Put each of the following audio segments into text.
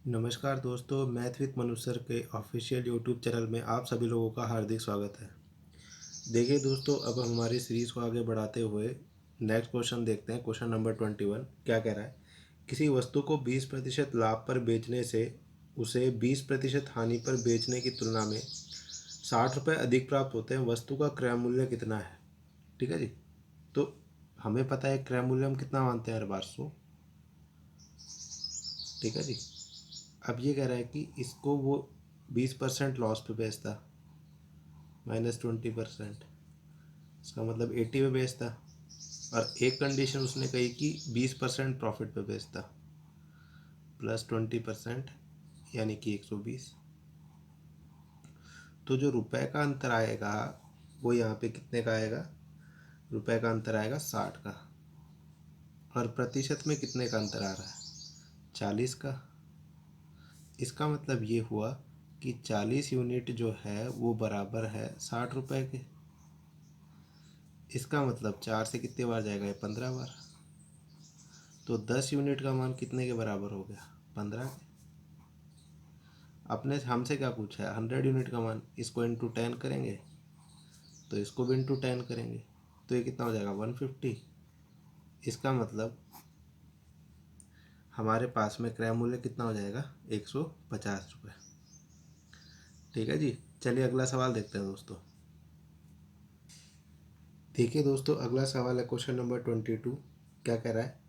नमस्कार दोस्तों, math with Manu sir के ऑफिशियल यूट्यूब चैनल में आप सभी लोगों का हार्दिक स्वागत है। देखिए दोस्तों, अब हम हमारी सीरीज़ को आगे बढ़ाते हुए नेक्स्ट क्वेश्चन देखते हैं। क्वेश्चन नंबर 21 क्या कह रहा है? किसी वस्तु को 20% लाभ पर बेचने से उसे 20% हानि पर बेचने की तुलना में 60 रुपये अधिक प्राप्त होते हैं। वस्तु का क्रय मूल्य कितना है? ठीक है जी। तो हमें पता है क्रय मूल्य हम कितना मानते हैं हर बार 100। ठीक है जी। अब ये कह रहा है कि इसको वो 20% लॉस पे बेचता, -20%, इसका मतलब 80 पे बेचता। और एक कंडीशन उसने कही कि 20% प्रॉफिट पे बेचता, +20% यानी कि 120। तो जो रुपए का अंतर आएगा वो यहाँ पे कितने का आएगा? रुपए का अंतर आएगा 60 का। और प्रतिशत में कितने का अंतर आ रहा है? 40 का। इसका मतलब ये हुआ कि 40 यूनिट जो है वो बराबर है 60 रुपये के। इसका मतलब 4 से कितने बार जाएगा? ये 15 बार। तो 10 यूनिट का मान कितने के बराबर हो गया? 15 के। आपने हमसे क्या पूछा है? 100 यूनिट का मान, इसको इंटू 10 करेंगे तो इसको भी इंटू 10 करेंगे तो ये कितना हो जाएगा? 150। इसका मतलब हमारे पास में क्रय मूल्य कितना हो जाएगा? 150 रुपये। ठीक है जी। चलिए अगला सवाल देखते हैं दोस्तों। देखिए दोस्तों, अगला सवाल है क्वेश्चन नंबर 22। क्या कह रहा है?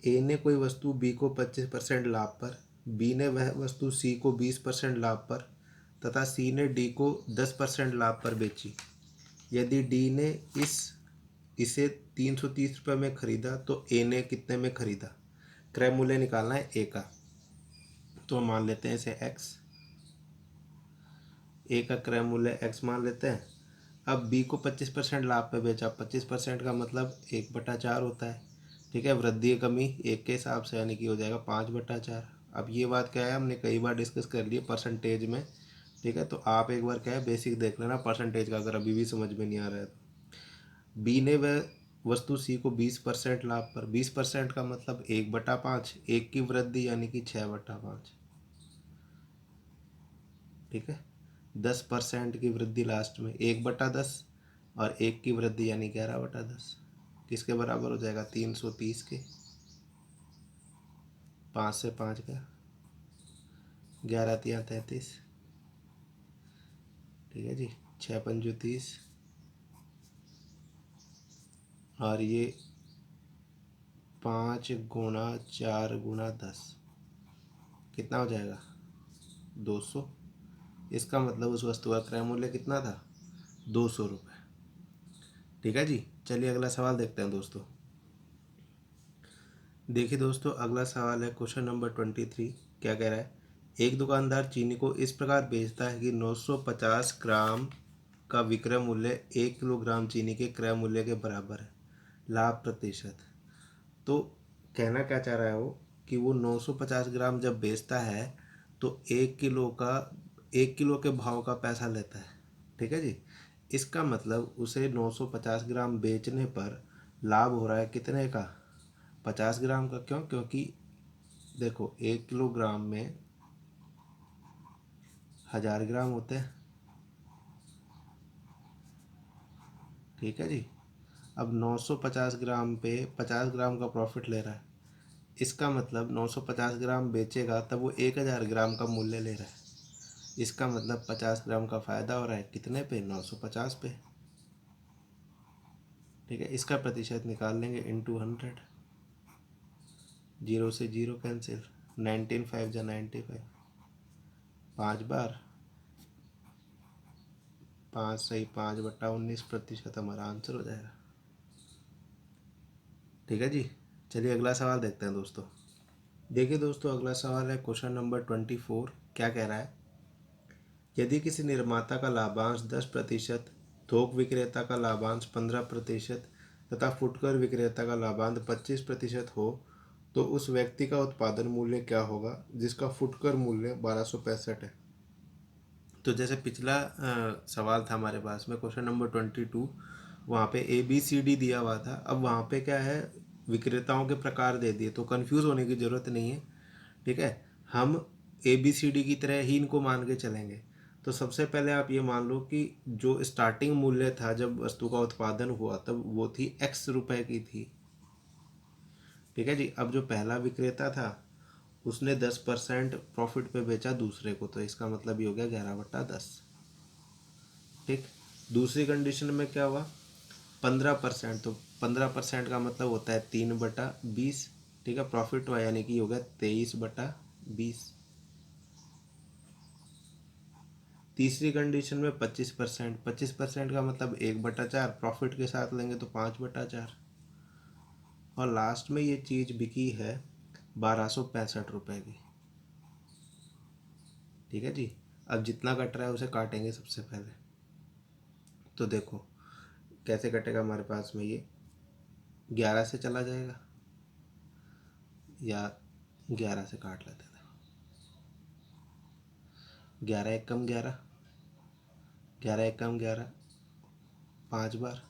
ए ने कोई वस्तु बी को 25% लाभ पर, बी ने वह वस्तु सी को 20% लाभ पर तथा सी ने डी को 10% लाभ पर बेची। यदि डी ने इसे 330 रुपये में खरीदा तो ए ने कितने में खरीदा? क्रय मूल्य निकालना है ए का। तो मान लेते हैं इसे एक्स। ए का क्रय मूल्य एक्स मान लेते हैं। अब बी को 25% लाभ पे बेचा। 25% का मतलब 1/4 होता है। ठीक है, वृद्धि कमी एक के हिसाब से, यानी कि हो जाएगा 5/4। अब ये बात क्या है, हमने कई बार डिस्कस कर ली परसेंटेज में। ठीक है, तो आप एक बार क्या है बेसिक देख लेना परसेंटेज का, अगर अभी भी समझ में नहीं आ रहा है तो। बी ने वह वस्तु सी को 20% लाभ पर, 20% का मतलब 1/5, एक की वृद्धि यानी कि 6/5। ठीक है, 10% की वृद्धि लास्ट में 1/10 और एक की वृद्धि यानी 11/10 किसके बराबर हो जाएगा? 330 के। 5 से 5 का 11 तिया 33। ठीक है जी। 6 पंजू 30 और ये 5 × 4 × 10 कितना हो जाएगा? 200। इसका मतलब उस वस्तु का क्रय मूल्य कितना था? 200 रुपये। ठीक है जी। चलिए अगला सवाल देखते हैं दोस्तों। देखिए दोस्तों, अगला सवाल है क्वेश्चन नंबर 23। क्या कह रहा है? एक दुकानदार चीनी को इस प्रकार बेचता है कि 950 ग्राम का विक्रय मूल्य 1 किलोग्राम चीनी के क्रय मूल्य के बराबर है। लाभ प्रतिशत। तो कहना क्या चाह रहा है वो कि वो 950 ग्राम जब बेचता है तो 1 किलो के भाव का पैसा लेता है। ठीक है जी। इसका मतलब उसे 950 ग्राम बेचने पर लाभ हो रहा है कितने का? 50 ग्राम का। क्यों? क्योंकि देखो 1 किलोग्राम में 1000 ग्राम होते हैं। ठीक है जी। अब 950 ग्राम पे 50 ग्राम का प्रॉफिट ले रहा है। इसका मतलब 950 ग्राम बेचेगा तब वो 1000 ग्राम का मूल्य ले रहा है। इसका मतलब 50 ग्राम का फ़ायदा हो रहा है कितने पे? 950 पे। ठीक है, इसका प्रतिशत निकाल लेंगे इंटू 100। 0 से 0 कैंसिल। 19 5 जा 95। 5 बार 5 सही 5/19% हमारा आंसर हो जाएगा। ठीक है जी। चलिए अगला सवाल देखते हैं दोस्तों। देखिए दोस्तों, अगला सवाल है क्वेश्चन नंबर 24। क्या कह रहा है? यदि किसी निर्माता का लाभांश 10%, थोक विक्रेता का लाभांश 15% तथा फुटकर विक्रेता का लाभांश 25% हो तो उस व्यक्ति का उत्पादन मूल्य क्या होगा जिसका फुटकर मूल्य 1265 है? तो जैसे पिछला सवाल था हमारे पास में क्वेश्चन नंबर 22, वहाँ पे ABCD दिया हुआ था। अब वहाँ पे क्या है, विक्रेताओं के प्रकार दे दिए, तो कंफ्यूज होने की ज़रूरत नहीं है। ठीक है, हम ABCD की तरह ही इनको मान के चलेंगे। तो सबसे पहले आप ये मान लो कि जो स्टार्टिंग मूल्य था जब वस्तु का उत्पादन हुआ तब वो थी x रुपए की थी। ठीक है जी। अब जो पहला विक्रेता था उसने 10% प्रॉफिट पे बेचा दूसरे को, तो इसका मतलब ये हो गया 11/10। ठीक। दूसरी कंडीशन में क्या हुआ, 15%, तो 15% का मतलब होता है 3/20। ठीक है, प्रॉफिट हुआ यानी कि हो गया 23/20। तीसरी कंडीशन में 25%, 25% का मतलब 1/4, प्रॉफिट के साथ लेंगे तो 5/4। और लास्ट में ये चीज़ बिकी है 1265 रुपये की। ठीक है जी। अब जितना कट रहा है उसे काटेंगे सबसे पहले। तो देखो कैसे कटेगा, हमारे पास में ये 11 से चला जाएगा या 11 से काट लेते थे। 11 एक कम 11, 11 एक कम 11, 5 बार,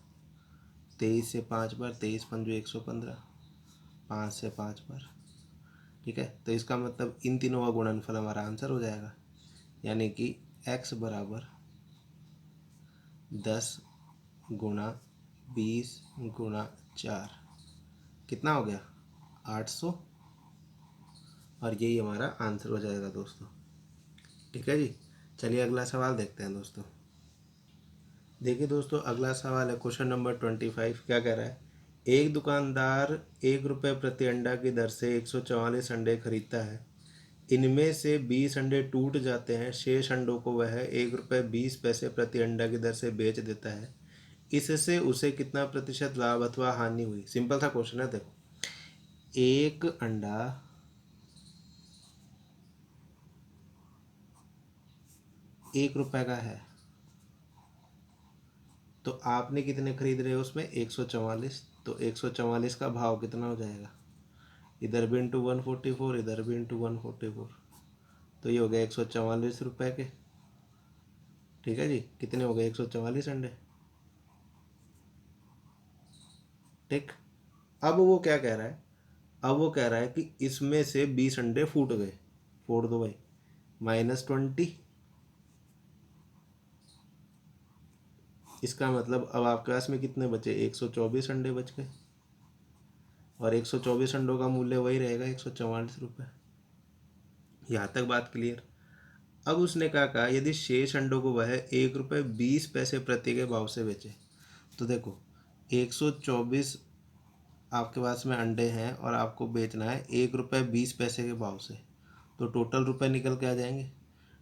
23 से 5 बार, 23 पंजो 115, 5 से 5 बार। ठीक है, तो इसका मतलब इन तीनों का गुणनफल हमारा आंसर हो जाएगा, यानी कि x बराबर 10 गुणा 20 गुणा 4 कितना हो गया 800, और यही हमारा आंसर हो जाएगा दोस्तों। ठीक है जी। चलिए अगला सवाल देखते हैं दोस्तों। देखिए दोस्तों अगला सवाल है क्वेश्चन नंबर 25। क्या कह रहा है, एक दुकानदार 1 रुपये प्रति अंडा की दर से 144 अंडे खरीदता है। इनमें से 20 अंडे टूट जाते हैं, शेष अंडों को वह 1 रुपये 20 पैसे प्रति अंडा की दर से बेच देता है। इससे उसे कितना प्रतिशत लाभ अथवा हानि हुई। सिंपल सा क्वेश्चन है। देखो, एक अंडा 1 रुपये का है, तो आपने कितने खरीद रहे हो उसमें 144, तो 144 का भाव कितना हो जाएगा, इधर भी इंटू 144, इधर भी इंटू 144, तो ये हो गया 144 रुपये के। ठीक है जी, कितने हो गए 144 अंडे। ठीक। अब वो क्या कह रहा है, अब वो कह रहा है कि इसमें से 20 अंडे फूट गए, फोड़ दो भाई, -20। इसका मतलब अब आपके पास में कितने बचे, 124 अंडे बच गए, और 124 अंडों का मूल्य वही रहेगा 144 रुपये। यहाँ तक बात क्लियर। अब उसने क्या कहा, यदि शेष अंडों को वह 1 रुपये 20 पैसे प्रति के भाव से बेचे। तो देखो 124 आपके पास में अंडे हैं और आपको बेचना है 1 रुपये 20 पैसे के भाव से, तो टोटल रुपए निकल के आ जाएंगे।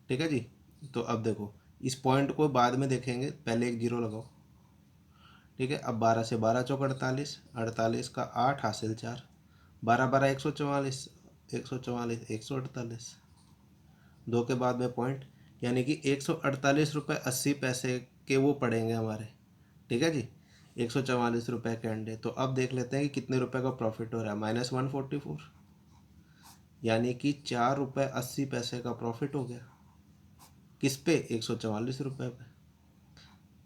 ठीक है जी। तो अब देखो इस पॉइंट को बाद में देखेंगे, पहले एक जीरो लगाओ। ठीक है, अब 12 से 12 चौक 48, 48 का 8 हासिल 4, 12 12 144, 144 148, दो के बाद में पॉइंट, यानी कि 148 रुपये 80 पैसे के वो पड़ेंगे हमारे। ठीक है जी, 144 रुपये के अंडे। तो अब देख लेते हैं कि कितने रुपए का प्रॉफिट हो रहा है, -144, यानी कि 4 रुपये 80 पैसे का प्रॉफिट हो गया। किस पे, 144 रुपये पे।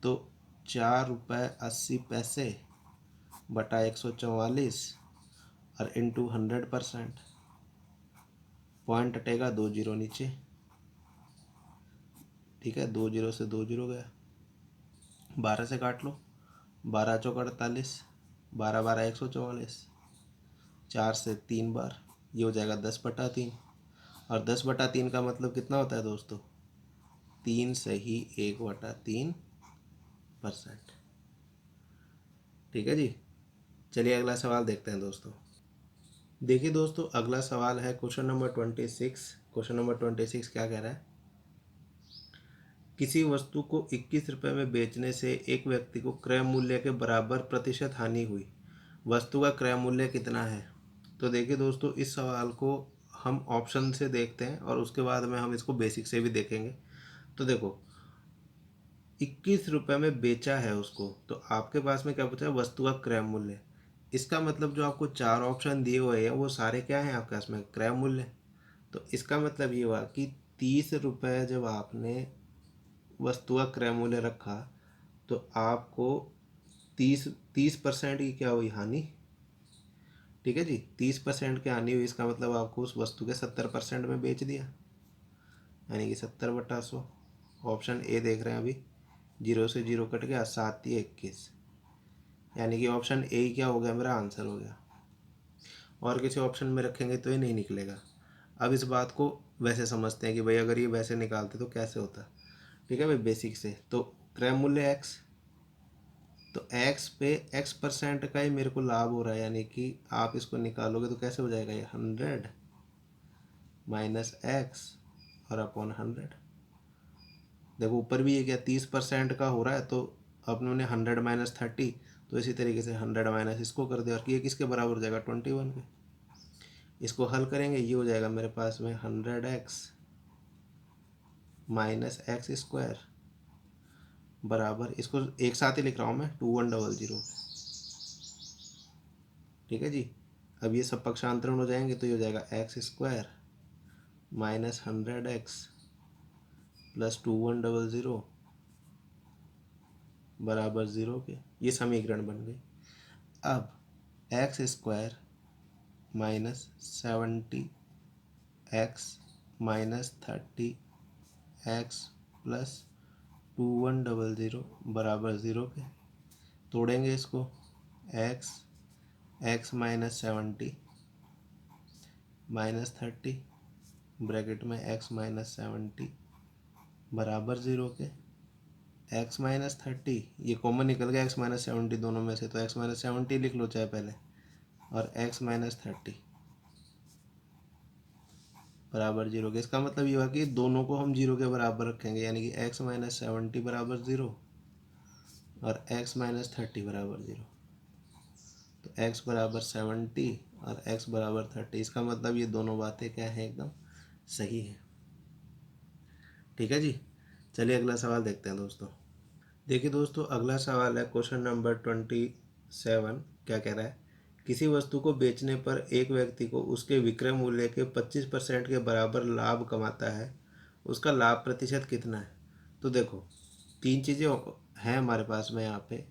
तो 4 रुपये 80 पैसे बटा 144 और इंटू 100%, पॉइंट हटेगा 2 जीरो नीचे। ठीक है, 2 जीरो से 2 जीरो गया, 12 से काट लो, 12 चौक 48, 12 12 144, 4 से 3 बार, ये हो जाएगा 10/3। और 10/3 का मतलब कितना होता है दोस्तों, 3 से ही 1/3%। ठीक है जी। चलिए अगला सवाल देखते हैं दोस्तों। देखिए दोस्तों अगला सवाल है क्वेश्चन नंबर 26। क्वेश्चन नंबर 26 क्या कह रहा है, किसी वस्तु को 21 रुपये में बेचने से एक व्यक्ति को क्रय मूल्य के बराबर प्रतिशत हानि हुई। वस्तु का क्रय मूल्य कितना है। तो देखिए दोस्तों इस सवाल को हम ऑप्शन से देखते हैं और उसके बाद में हम इसको बेसिक से भी देखेंगे। तो देखो 21 रुपये में बेचा है उसको, तो आपके पास में क्या पूछा है, वस्तु का क्रय मूल्य। इसका मतलब जो आपको चार ऑप्शन दिए हुए हैं वो सारे क्या हैं आपके पास में, क्रय मूल्य। तो इसका मतलब ये हुआ कि 30 रुपये जब आपने वस्तु का क्रय मूल्य रखा तो आपको 30% की क्या हुई, हानि। ठीक है जी, 30% की हानि हुई, इसका मतलब आपको उस वस्तु के 70% में बेच दिया। यानी कि 70/100। ऑप्शन ए देख रहे हैं अभी, 0 से 0 कट गया, 7 या 21, यानी कि ऑप्शन ए ही क्या हो गया, मेरा आंसर हो गया। और किसी ऑप्शन में रखेंगे तो ये नहीं निकलेगा। अब इस बात को वैसे समझते हैं कि भाई अगर ये वैसे निकालते तो कैसे होता। ठीक है भाई, बेसिक से। तो क्रय मूल्य एक्स, तो एक्स पे x% का ही मेरे को लाभ हो रहा है, यानी कि आप इसको निकालोगे तो कैसे हो जाएगा, ये 100 माइनस एक्स और अपॉन 100। देखो ऊपर भी ये क्या 30% का हो रहा है, तो अपने 100 माइनस 30, तो इसी तरीके से 100 माइनस इसको कर दिया, और ये किसके बराबर हो जाएगा, 21 के। इसको हल करेंगे, ये हो जाएगा मेरे पास में 100x माइनस एक्स स्क्वायर बराबर, इसको एक साथ ही लिख रहा हूँ मैं, 2100। ठीक है जी। अब ये सब पक्षांतरण हो जाएंगे तो ये हो जाएगा x square minus 100x plus 2100 बराबर 0 के। ये समीकरण बन गई। अब x square minus 70x minus 30x plus 2100 बराबर 0 के। तोड़ेंगे इसको, x माइनस 70 माइनस 30 ब्रैकेट में x माइनस 70 बराबर 0 के। x माइनस 30 ये कॉमन निकल गया, x माइनस 70 दोनों में से, तो x माइनस 70 लिख लो चाहे पहले, और x माइनस 30 बराबर 0 के। इसका मतलब ये हुआ कि दोनों को हम 0 के बराबर रखेंगे, यानी कि x माइनस 70 बराबर 0 और x माइनस 30 बराबर 0। तो x बराबर 70 और x बराबर 30, इसका मतलब ये दोनों बातें क्या है, एकदम सही है। ठीक है जी। चलिए अगला सवाल देखते हैं दोस्तों। देखिए दोस्तों, अगला सवाल है क्वेश्चन नंबर 27। क्या कह रहा है, किसी वस्तु को बेचने पर एक व्यक्ति को उसके विक्रय मूल्य के 25% के बराबर लाभ कमाता है, उसका लाभ प्रतिशत कितना है। तो देखो तीन चीज़ें हैं हमारे पास में यहाँ पे,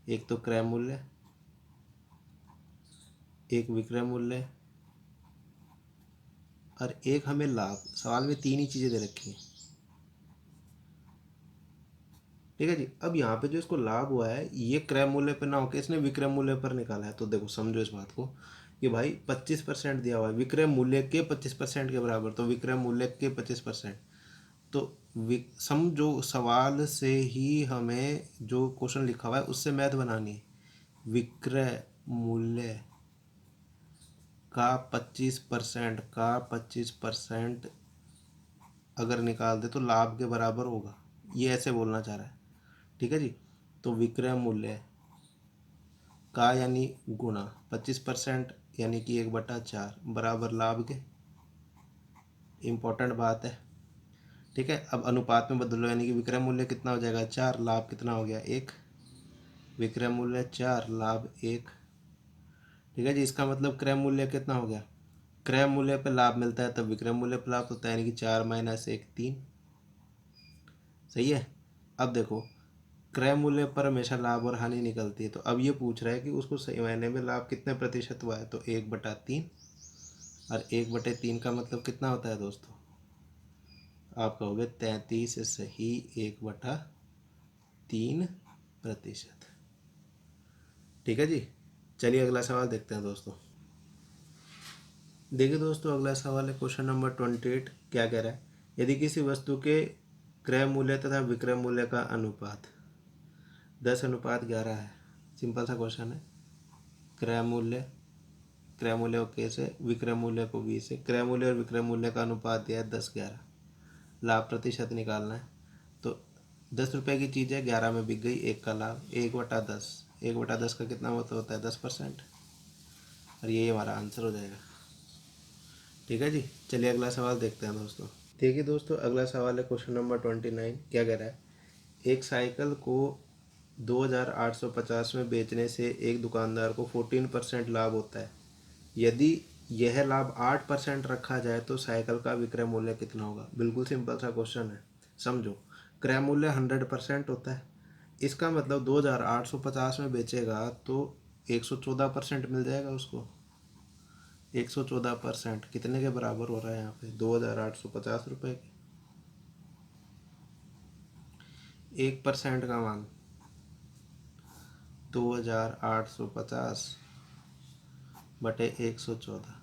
एक तो क्रय मूल्य, एक विक्रय मूल्य, और एक हमें लाभ। सवाल में तीन ही चीज़ें दे रखी हैं। ठीक है जी। अब यहाँ पे जो इसको लाभ हुआ है, ये क्रय मूल्य पर ना होकर इसने विक्रय मूल्य पर निकाला है। तो देखो समझो इस बात को कि भाई 25% दिया हुआ है, विक्रय मूल्य के 25% के बराबर, तो विक्रय मूल्य के 25%। तो समझो सवाल से ही हमें जो क्वेश्चन लिखा हुआ है उससे मैथ बनानी है। विक्रय मूल्य का 25% अगर निकाल दे तो लाभ के बराबर होगा, ये ऐसे बोलना चाह रहा है। ठीक है जी। तो विक्रय मूल्य का यानी गुणा 25% यानी कि 1/4 बराबर लाभ के। इम्पोर्टेंट बात है। ठीक है। अब अनुपात में बदलो, यानी कि विक्रय मूल्य कितना हो जाएगा 4, लाभ कितना हो गया 1। विक्रय मूल्य 4, लाभ 1। ठीक है जी। इसका मतलब क्रय मूल्य कितना हो गया, क्रय मूल्य पे लाभ मिलता है तब विक्रय मूल्य पे लाभ होता है, यानी कि 4 माइनस 1 3। सही है। अब देखो क्रय मूल्य पर हमेशा लाभ और हानि निकलती है, तो अब ये पूछ रहा है कि उसको सही मायने में लाभ कितने प्रतिशत हुआ है, तो 1/3। और 1/3 का मतलब कितना होता है दोस्तों, आप कहोगे 33 सही 1/3%। ठीक है जी। चलिए अगला सवाल देखते हैं दोस्तों। देखिए दोस्तों, अगला सवाल है क्वेश्चन नंबर 28। क्या कह रहा है, यदि किसी वस्तु के क्रय मूल्य तथा विक्रय मूल्य का अनुपात 10:11 है। सिंपल सा क्वेश्चन है। क्रय मूल्य, क्रय मूल्य को K से, विक्रय मूल्य को V से, क्रय मूल्य और विक्रय मूल्य का अनुपात दिया है 10:11। लाभ प्रतिशत निकालना है। तो 10 रुपये की चीज़ है, 11 में बिक गई, 1 का लाभ, 1/10। 1/10 का कितना होता है 10%, और यही हमारा आंसर हो जाएगा। ठीक है जी। चलिए अगला सवाल देखते हैं दोस्तों। देखिए दोस्तों, अगला सवाल है क्वेश्चन नंबर 29। क्या कह रहा है, एक साइकिल को 2850 में बेचने से एक दुकानदार को 14% लाभ होता है। यदि यह लाभ 8% रखा जाए तो साइकिल का विक्रय मूल्य कितना होगा। बिल्कुल सिंपल सा क्वेश्चन है। समझो, क्रय मूल्य 100% होता है, इसका मतलब 2850 में बेचेगा तो 114% मिल जाएगा उसको। 114% कितने के बराबर हो रहा है यहाँ पे, 2850 रुपये के। 1% का मान 2850 बटे 114।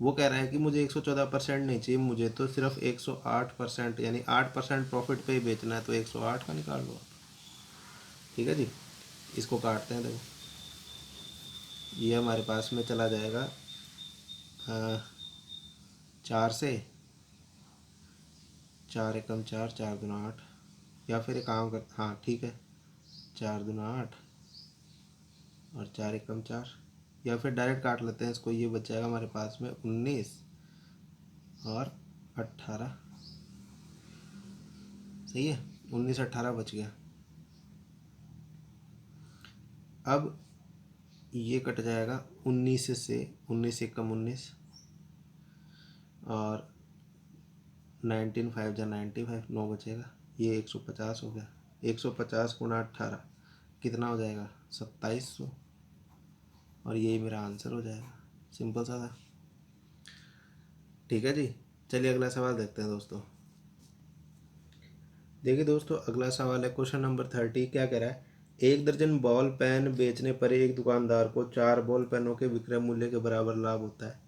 वो कह रहा है कि मुझे 114% नहीं चाहिए, मुझे तो सिर्फ 108% यानी 8% प्रॉफिट पे ही बेचना है, तो 108 का निकाल लो। ठीक है जी, इसको काटते हैं। देखो ये हमारे पास में चला जाएगा 4 से, 4 एकम 4, 4 दूना 8, या फिर एक काम कर, हाँ ठीक है, 4 दूना 8 और 4 एकम 4, या फिर डायरेक्ट काट लेते हैं इसको। ये बच जाएगा हमारे पास में 19 और 18। सही है, 19 18 बच गया। अब ये कट जाएगा 19 से, 19 एकम 19 और 19 5 जा 95, 9 बचेगा। ये 150 हो गया। 150 गुणा 18 कितना हो जाएगा? 2700। और यही मेरा आंसर हो जाएगा। सिंपल सा था। ठीक है जी, चलिए अगला सवाल देखते हैं दोस्तों। देखिए दोस्तों, अगला सवाल है क्वेश्चन नंबर 30। क्या कह रहा है? 1 दर्जन बॉल पेन बेचने पर एक दुकानदार को 4 बॉल पेनों के विक्रय मूल्य के बराबर लाभ होता है।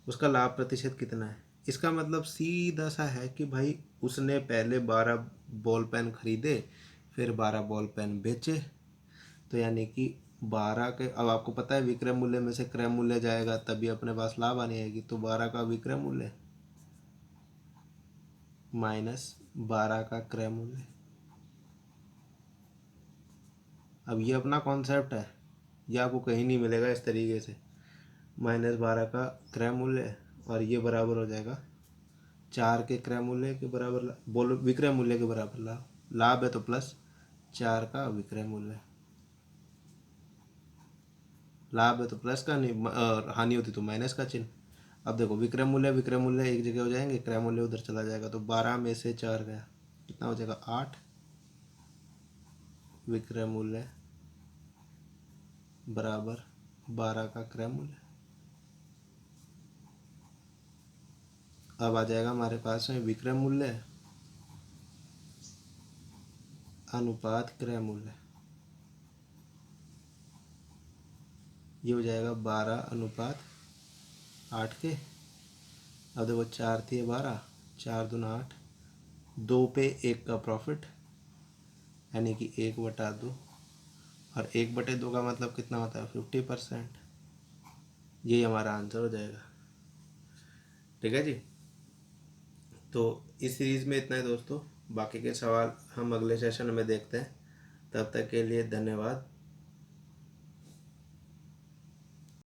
उसका लाभ प्रतिशत कितना है? इसका मतलब सीधा सा है कि भाई उसने पहले 12 बॉल पेन खरीदे, फिर 12 बॉल पेन बेचे, तो यानी कि 12 के, अब आपको पता है विक्रय मूल्य में से क्रय मूल्य जाएगा तभी अपने पास लाभ आने आएगी। तो 12 का विक्रय मूल्य माइनस 12 का क्रय मूल्य। अब ये अपना कॉन्सेप्ट है, ये आपको कहीं नहीं मिलेगा इस तरीके से। -12 का क्रय मूल्य और ये बराबर हो जाएगा 4 के क्रय मूल्य के बराबर, बोलो विक्रय मूल्य के बराबर लाभ। लाभ है तो प्लस 4 का विक्रय मूल्य, लाभ है तो प्लस का, नहीं हानि होती तो माइनस का चिन्ह। अब देखो विक्रय मूल्य एक जगह हो जाएंगे, क्रय मूल्य उधर चला जाएगा, तो 12 में से 4 गया, कितना हो जाएगा? 8। विक्रय मूल्य बराबर 12 का क्रय मूल्य। अब आ जाएगा हमारे पास में विक्रय मूल्य अनुपात क्रय मूल्य। ये हो जाएगा 12:8 के। अब देखो 4 थी 12, 4 दूना 8, 2 पे 1 का प्रॉफिट यानी कि 1/2, और 1/2 का मतलब कितना होता है? 50%। यही हमारा आंसर हो जाएगा। ठीक है जी, तो इस सीरीज़ में इतना ही दोस्तों। बाकी के सवाल हम अगले सेशन में देखते हैं। तब तक के लिए धन्यवाद।